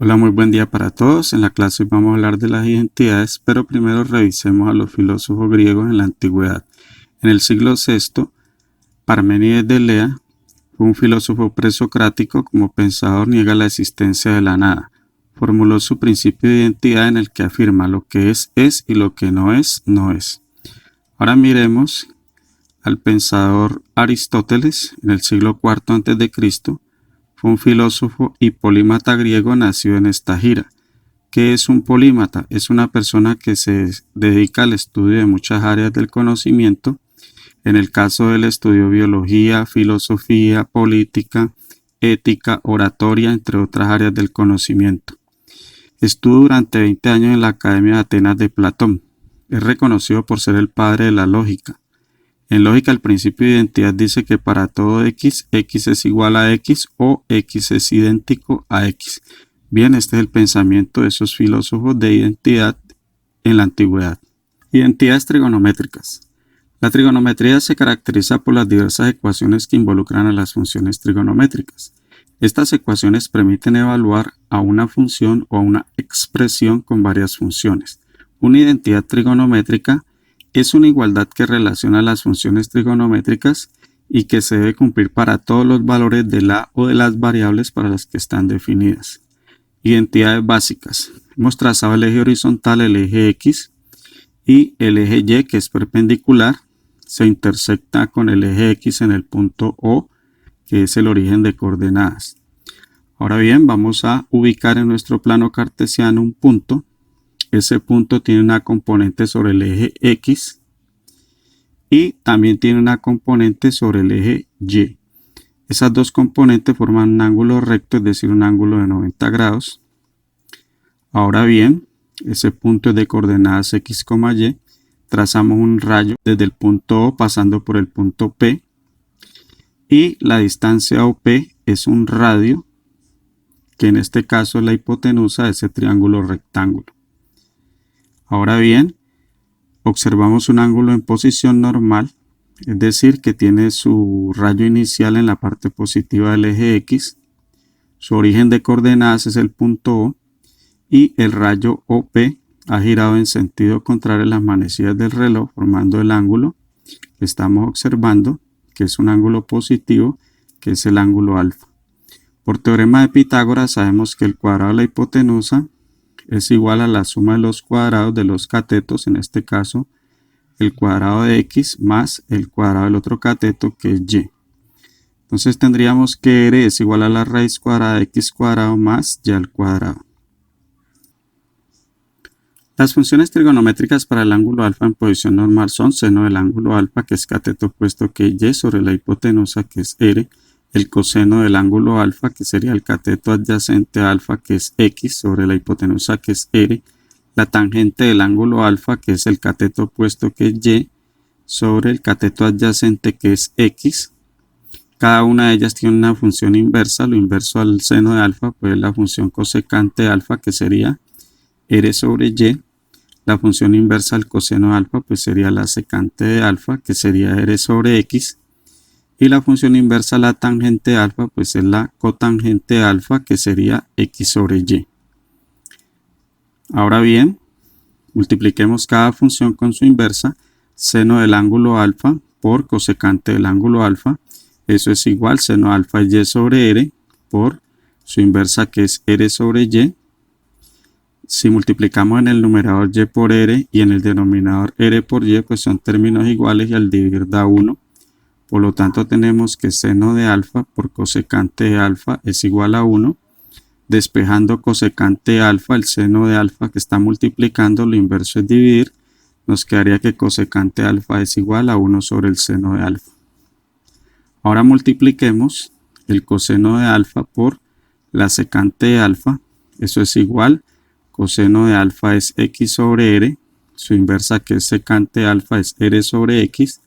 Hola, muy buen día para todos. En la clase hoy vamos a hablar de las identidades, pero primero revisemos a los filósofos griegos en la antigüedad. En el siglo VI, Parménides de Elea fue un filósofo presocrático. Como pensador niega la existencia de la nada. Formuló su principio de identidad en el que afirma lo que es y lo que no es, no es. Ahora miremos al pensador Aristóteles en el siglo IV a.C. Fue un filósofo y polímata griego nacido en Estagira. ¿Qué es un polímata? Es una persona que se dedica al estudio de muchas áreas del conocimiento. En el caso del estudio, biología, filosofía, política, ética, oratoria, entre otras áreas del conocimiento. Estuvo durante 20 años en la Academia de Atenas de Platón. Es reconocido por ser el padre de la lógica. En lógica, el principio de identidad dice que para todo x, x es igual a x o x es idéntico a x. Bien, este es el pensamiento de esos filósofos de identidad en la antigüedad. Identidades trigonométricas. La trigonometría se caracteriza por las diversas ecuaciones que involucran a las funciones trigonométricas. Estas ecuaciones permiten evaluar a una función o a una expresión con varias funciones. Una identidad trigonométrica es una igualdad que relaciona las funciones trigonométricas y que se debe cumplir para todos los valores de la o de las variables para las que están definidas. Identidades básicas. Hemos trazado el eje horizontal, el eje X, y el eje Y, que es perpendicular, se intersecta con el eje X en el punto O, que es el origen de coordenadas. Ahora bien, vamos a ubicar en nuestro plano cartesiano un punto. Ese punto tiene una componente sobre el eje X y también tiene una componente sobre el eje Y. Esas dos componentes forman un ángulo recto, es decir, un ángulo de 90 grados. Ahora bien, ese punto es de coordenadas X, Y. Trazamos un rayo desde el punto O pasando por el punto P. Y la distancia OP es un radio, que en este caso es la hipotenusa de ese triángulo rectángulo. Ahora bien, observamos un ángulo en posición normal, es decir, que tiene su rayo inicial en la parte positiva del eje X, su origen de coordenadas es el punto O, y el rayo OP ha girado en sentido contrario a las manecillas del reloj, formando el ángulo que estamos observando, que es un ángulo positivo, que es el ángulo alfa. Por teorema de Pitágoras sabemos que el cuadrado de la hipotenusa es igual a la suma de los cuadrados de los catetos, en este caso el cuadrado de x más el cuadrado del otro cateto, que es y. Entonces tendríamos que r es igual a la raíz cuadrada de x cuadrado más y al cuadrado. Las funciones trigonométricas para el ángulo alfa en posición normal son seno del ángulo alfa, que es cateto opuesto, que es y, sobre la hipotenusa, que es r, el coseno del ángulo alfa, que sería el cateto adyacente a alfa, que es x, sobre la hipotenusa, que es r, la tangente del ángulo alfa, que es el cateto opuesto, que es y, sobre el cateto adyacente, que es x. Cada una de ellas tiene una función inversa. Lo inverso al seno de alfa, pues es la función cosecante de alfa, que sería r sobre y. La función inversa al coseno de alfa, pues sería la secante de alfa, que sería r sobre x. Y la función inversa a la tangente de alfa, pues es la cotangente de alfa, que sería x sobre y. Ahora bien, multipliquemos cada función con su inversa. Seno del ángulo alfa por cosecante del ángulo alfa. Eso es igual seno alfa y sobre r por su inversa, que es r sobre y. Si multiplicamos en el numerador y por r y en el denominador r por y, pues son términos iguales y al dividir da 1. Por lo tanto tenemos que seno de alfa por cosecante de alfa es igual a 1. Despejando cosecante de alfa, el seno de alfa que está multiplicando, lo inverso es dividir. Nos quedaría que cosecante de alfa es igual a 1 sobre el seno de alfa. Ahora multipliquemos el coseno de alfa por la secante de alfa. Eso es igual, coseno de alfa es x sobre r. Su inversa, que es secante de alfa, es r sobre x.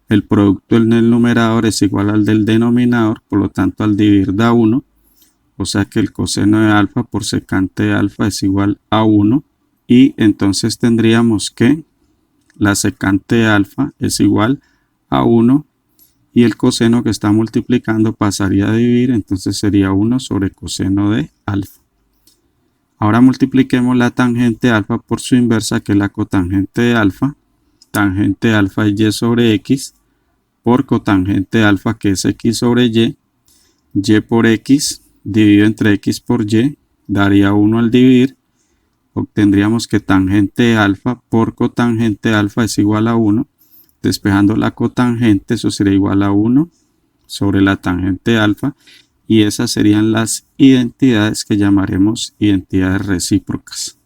El producto en el numerador es igual al del denominador, por lo tanto al dividir da 1. O sea que el coseno de alfa por secante de alfa es igual a 1. Y entonces tendríamos que la secante de alfa es igual a 1. Y el coseno que está multiplicando pasaría a dividir, entonces sería 1 sobre coseno de alfa. Ahora multipliquemos la tangente alfa por su inversa, que es la cotangente de alfa. Tangente de alfa es y sobre x, por cotangente de alfa, que es x sobre y. Y por x dividido entre x por y daría 1 al dividir. Obtendríamos que tangente de alfa por cotangente de alfa es igual a 1. Despejando la cotangente, eso sería igual a 1 sobre la tangente de alfa. Y esas serían las identidades que llamaremos identidades recíprocas.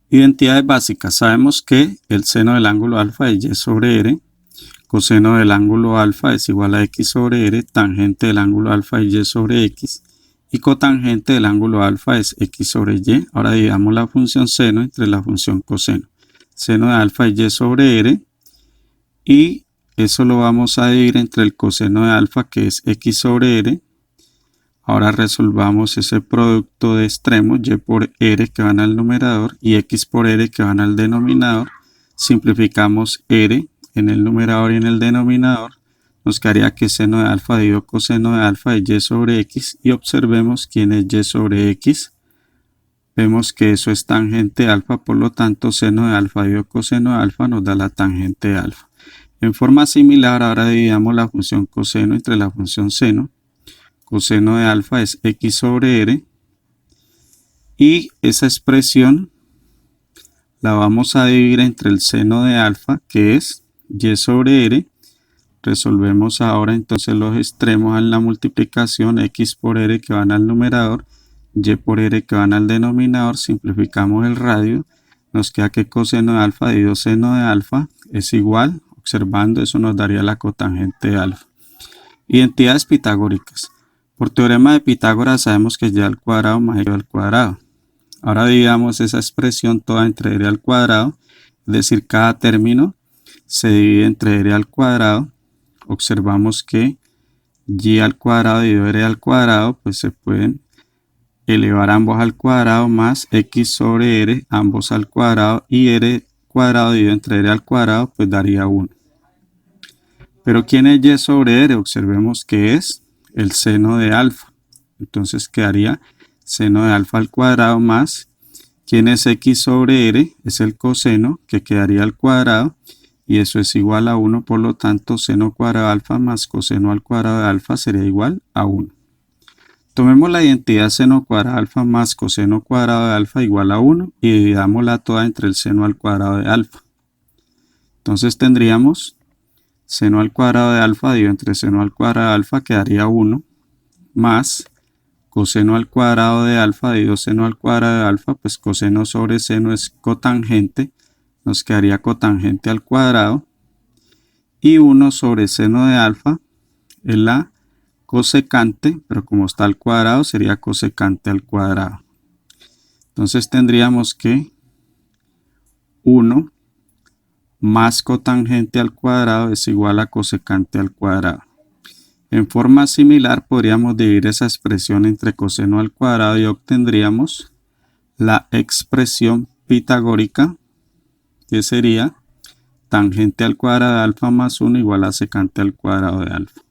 Identidades básicas. Sabemos que el seno del ángulo alfa es y sobre r. Coseno del ángulo alfa es igual a x sobre r. Tangente del ángulo alfa es y sobre x. Y cotangente del ángulo alfa es x sobre y. Ahora dividamos la función seno entre la función coseno. Seno de alfa es y sobre r. Y eso lo vamos a dividir entre el coseno de alfa, que es x sobre r. Ahora resolvamos ese producto de extremos, y por r que van al numerador y x por r que van al denominador. Simplificamos r en el numerador y en el denominador. Nos quedaría que seno de alfa dividido coseno de alfa es y sobre x. Y observemos quién es y sobre x. Vemos que eso es tangente de alfa, por lo tanto seno de alfa dividido coseno de alfa nos da la tangente de alfa. En forma similar, ahora dividamos la función coseno entre la función seno. Coseno de alfa es x sobre r. Y esa expresión la vamos a dividir entre el seno de alfa, que es y sobre r. Resolvemos ahora entonces los extremos en la multiplicación, x por r que van al numerador, y por r que van al denominador. Simplificamos el radio. Nos queda que coseno de alfa dividido seno de alfa es igual. Observando, eso nos daría la cotangente de alfa. Identidades pitagóricas. Por teorema de Pitágoras sabemos que y al cuadrado más y al cuadrado. Ahora dividamos esa expresión toda entre r al cuadrado. Es decir, cada término se divide entre r al cuadrado. Observamos que y al cuadrado dividido r al cuadrado, pues se pueden elevar ambos al cuadrado más x sobre r, ambos al cuadrado, y r cuadrado dividido entre r al cuadrado, pues daría 1. Pero ¿quién es y sobre r? Observemos que es el seno de alfa. Entonces quedaría seno de alfa al cuadrado más, ¿quién es x sobre r? Es el coseno, que quedaría al cuadrado, y eso es igual a 1, por lo tanto seno cuadrado de alfa más coseno al cuadrado de alfa sería igual a 1. Tomemos la identidad seno cuadrado de alfa más coseno cuadrado de alfa igual a 1 y dividámosla toda entre el seno al cuadrado de alfa. Entonces tendríamos seno al cuadrado de alfa dividido entre seno al cuadrado de alfa, quedaría 1, más coseno al cuadrado de alfa dividido seno al cuadrado de alfa, pues coseno sobre seno es cotangente, nos quedaría cotangente al cuadrado, y 1 sobre seno de alfa es la cosecante, pero como está al cuadrado sería cosecante al cuadrado. Entonces tendríamos que 1 más cotangente al cuadrado es igual a cosecante al cuadrado. En forma similar podríamos dividir esa expresión entre coseno al cuadrado y obtendríamos la expresión pitagórica, que sería tangente al cuadrado de alfa más 1 igual a secante al cuadrado de alfa.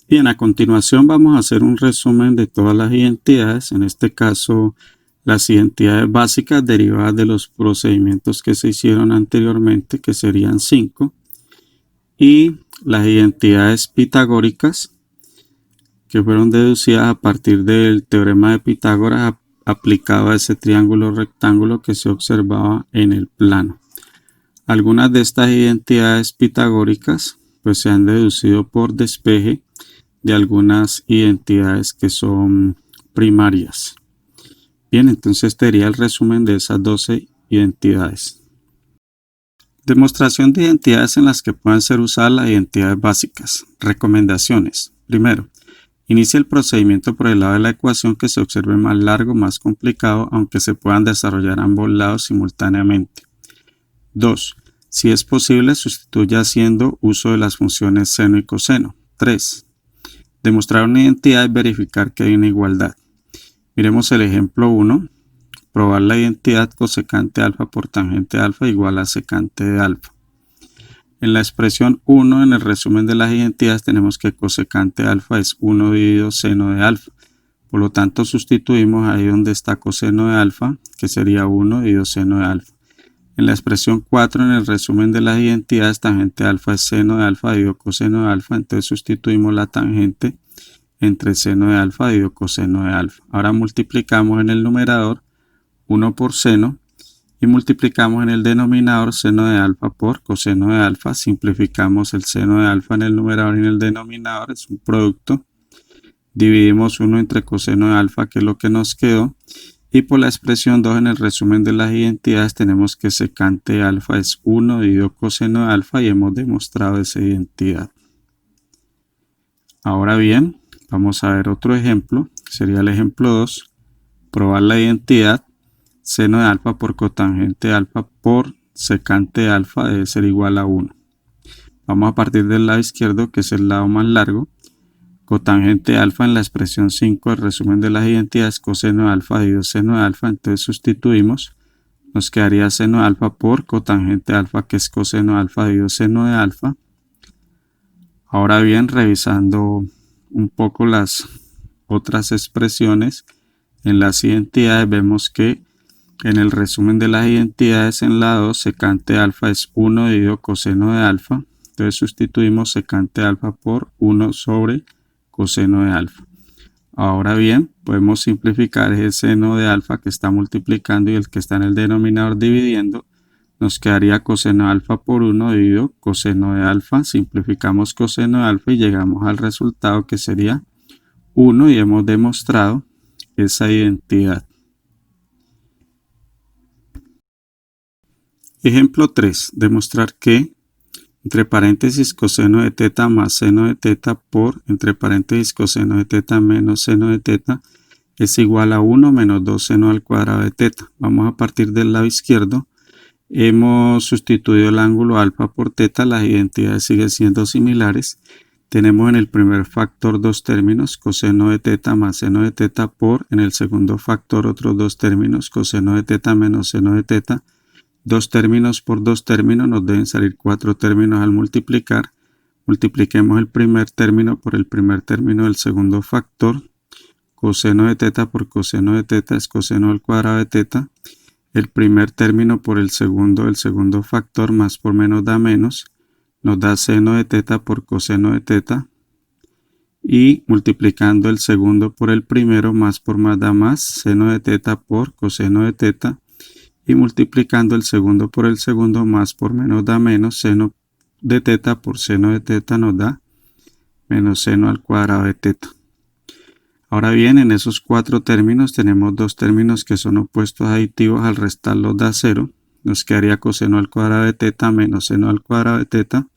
Bien, a continuación vamos a hacer un resumen de todas las identidades, en este caso las identidades básicas derivadas de los procedimientos que se hicieron anteriormente, que serían 5, y las identidades pitagóricas que fueron deducidas a partir del teorema de Pitágoras aplicado a ese triángulo rectángulo que se observaba en el plano. Algunas de estas identidades pitagóricas pues se han deducido por despeje de algunas identidades que son primarias. Bien, entonces este sería el resumen de esas 12 identidades. Demostración de identidades en las que pueden ser usadas las identidades básicas. Recomendaciones. Primero, inicia el procedimiento por el lado de la ecuación que se observe más largo, más complicado, aunque se puedan desarrollar ambos lados simultáneamente. 2. Si es posible, sustituya haciendo uso de las funciones seno y coseno. 3. Demostrar una identidad es verificar que hay una igualdad. Miremos el ejemplo 1. Probar la identidad cosecante alfa por tangente alfa igual a secante de alfa. En la expresión 1, en el resumen de las identidades, tenemos que cosecante de alfa es 1 dividido seno de alfa. Por lo tanto, sustituimos ahí donde está coseno de alfa, que sería 1 dividido seno de alfa. En la expresión 4, en el resumen de las identidades, tangente de alfa es seno de alfa dividido coseno de alfa. Entonces sustituimos la tangente entre seno de alfa dividido coseno de alfa. Ahora multiplicamos en el numerador 1 por seno y multiplicamos en el denominador seno de alfa por coseno de alfa. Simplificamos el seno de alfa en el numerador y en el denominador, es un producto. Dividimos 1 entre coseno de alfa, que es lo que nos quedó. Y por la expresión 2, en el resumen de las identidades, tenemos que secante de alfa es 1 dividido coseno de alfa y hemos demostrado esa identidad. Ahora bien, vamos a ver otro ejemplo. Sería el ejemplo 2. Probar la identidad. Seno de alfa por cotangente de alfa por secante de alfa debe ser igual a 1. Vamos a partir del lado izquierdo, que es el lado más largo. Cotangente de alfa en la expresión 5, el resumen de las identidades, coseno de alfa dividido seno de alfa. Entonces sustituimos. Nos quedaría seno de alfa por cotangente de alfa, que es coseno de alfa dividido seno de alfa. Ahora bien, revisando un poco las otras expresiones en las identidades, vemos que en el resumen de las identidades en la 2, secante de alfa es 1 dividido coseno de alfa. Entonces sustituimos secante de alfa por 1 sobre coseno de alfa. Ahora bien, podemos simplificar ese seno de alfa que está multiplicando y el que está en el denominador dividiendo. Nos quedaría coseno de alfa por 1 dividido coseno de alfa. Simplificamos coseno de alfa y llegamos al resultado que sería 1 y hemos demostrado esa identidad. Ejemplo 3. Demostrar que entre paréntesis coseno de teta más seno de teta por entre paréntesis coseno de teta menos seno de teta es igual a 1 menos 2 seno al cuadrado de teta. Vamos a partir del lado izquierdo. Hemos sustituido el ángulo alfa por teta. Las identidades siguen siendo similares. Tenemos en el primer factor dos términos, coseno de teta más seno de teta por, en el segundo factor otros dos términos, coseno de teta menos seno de teta. Dos términos por dos términos, nos deben salir 4 términos al multiplicar. Multipliquemos el primer término por el primer término del segundo factor. Coseno de teta por coseno de teta es coseno al cuadrado de teta. El primer término por el segundo del segundo factor, más por menos da menos. Nos da seno de teta por coseno de teta. Y multiplicando el segundo por el primero, más por más da más. Seno de teta por coseno de teta. Y multiplicando el segundo por el segundo, más por menos da menos. Seno de teta por seno de teta nos da menos seno al cuadrado de teta. Ahora bien, en esos 4 términos tenemos dos términos que son opuestos aditivos. Al restarlos da 0. Nos quedaría coseno al cuadrado de teta menos seno al cuadrado de teta.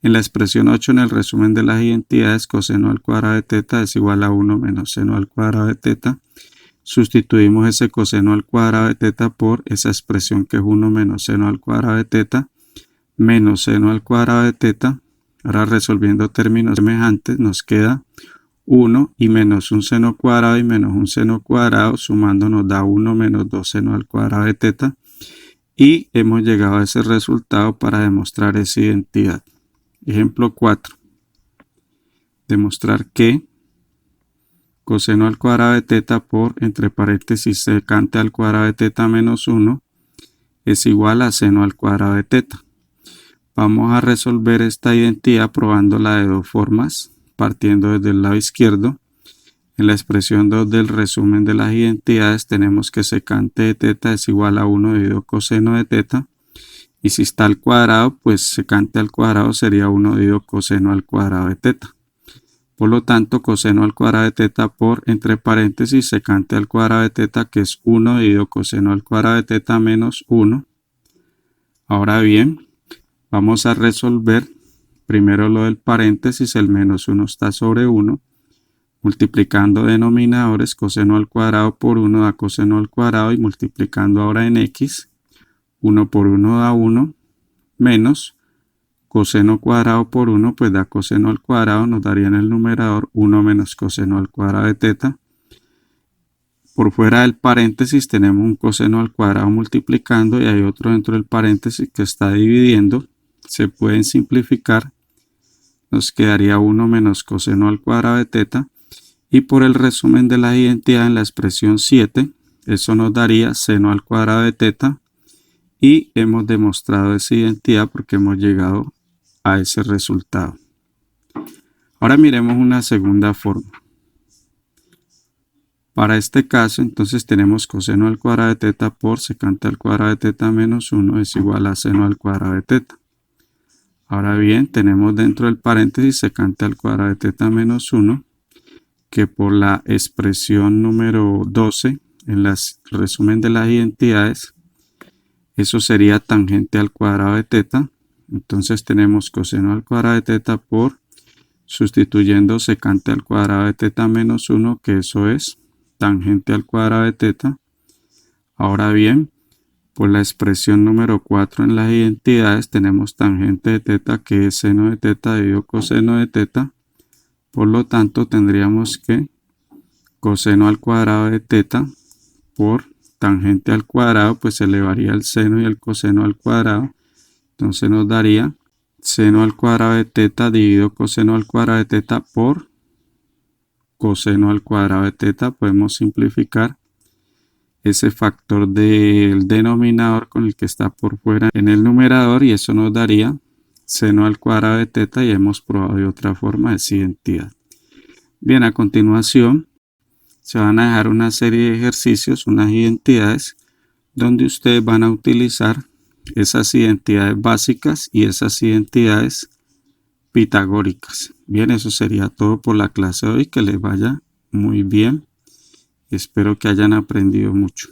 En la expresión 8, en el resumen de las identidades, coseno al cuadrado de teta es igual a 1 menos seno al cuadrado de teta. Sustituimos ese coseno al cuadrado de teta por esa expresión que es 1 menos seno al cuadrado de teta menos seno al cuadrado de teta. Ahora resolviendo términos semejantes nos queda 1 y menos un seno cuadrado y menos un seno cuadrado sumando nos da 1 menos 2 seno al cuadrado de teta. Y hemos llegado a ese resultado para demostrar esa identidad. Ejemplo 4. Demostrar que coseno al cuadrado de teta por, entre paréntesis, secante al cuadrado de teta menos 1 es igual a seno al cuadrado de teta. Vamos a resolver esta identidad probándola de dos formas, partiendo desde el lado izquierdo. En la expresión 2 del resumen de las identidades tenemos que secante de teta es igual a 1 dividido coseno de teta. Y si está al cuadrado, pues secante al cuadrado sería 1 dividido coseno al cuadrado de teta. Por lo tanto, coseno al cuadrado de teta por, entre paréntesis, secante al cuadrado de teta, que es 1 dividido coseno al cuadrado de teta menos 1. Ahora bien, vamos a resolver primero lo del paréntesis, el menos 1 está sobre 1. Multiplicando denominadores, coseno al cuadrado por 1 da coseno al cuadrado y multiplicando ahora en x, 1 por 1 da 1, menos coseno cuadrado por 1, pues da coseno al cuadrado, nos daría en el numerador 1 menos coseno al cuadrado de teta. Por fuera del paréntesis tenemos un coseno al cuadrado multiplicando y hay otro dentro del paréntesis que está dividiendo. se pueden simplificar. Nos quedaría 1 menos coseno al cuadrado de teta. Y por el resumen de la identidad en la expresión 7, eso nos daría seno al cuadrado de teta. Y hemos demostrado esa identidad porque hemos llegado a ese resultado. Ahora miremos una segunda forma. Para este caso, entonces tenemos coseno al cuadrado de teta por secante al cuadrado de teta menos 1 es igual a seno al cuadrado de teta. Ahora bien, tenemos dentro del paréntesis secante al cuadrado de teta menos 1, que por la expresión número 12, en el resumen de las identidades, eso sería tangente al cuadrado de teta. Entonces tenemos coseno al cuadrado de teta por, sustituyendo secante al cuadrado de teta menos 1, que eso es tangente al cuadrado de teta. Ahora bien, por la expresión número 4 en las identidades tenemos tangente de teta, que es seno de teta dividido coseno de teta. Por lo tanto tendríamos que coseno al cuadrado de teta por tangente al cuadrado, pues se elevaría el seno y el coseno al cuadrado. Entonces nos daría seno al cuadrado de teta dividido coseno al cuadrado de teta por coseno al cuadrado de teta. Podemos simplificar ese factor del denominador con el que está por fuera en el numerador y eso nos daría seno al cuadrado de teta y hemos probado de otra forma esa identidad. Bien, a continuación se van a dejar una serie de ejercicios, unas identidades, donde ustedes van a utilizar esas identidades básicas y esas identidades pitagóricas. Bien, eso sería todo por la clase de hoy. Que les vaya muy bien. Espero que hayan aprendido mucho.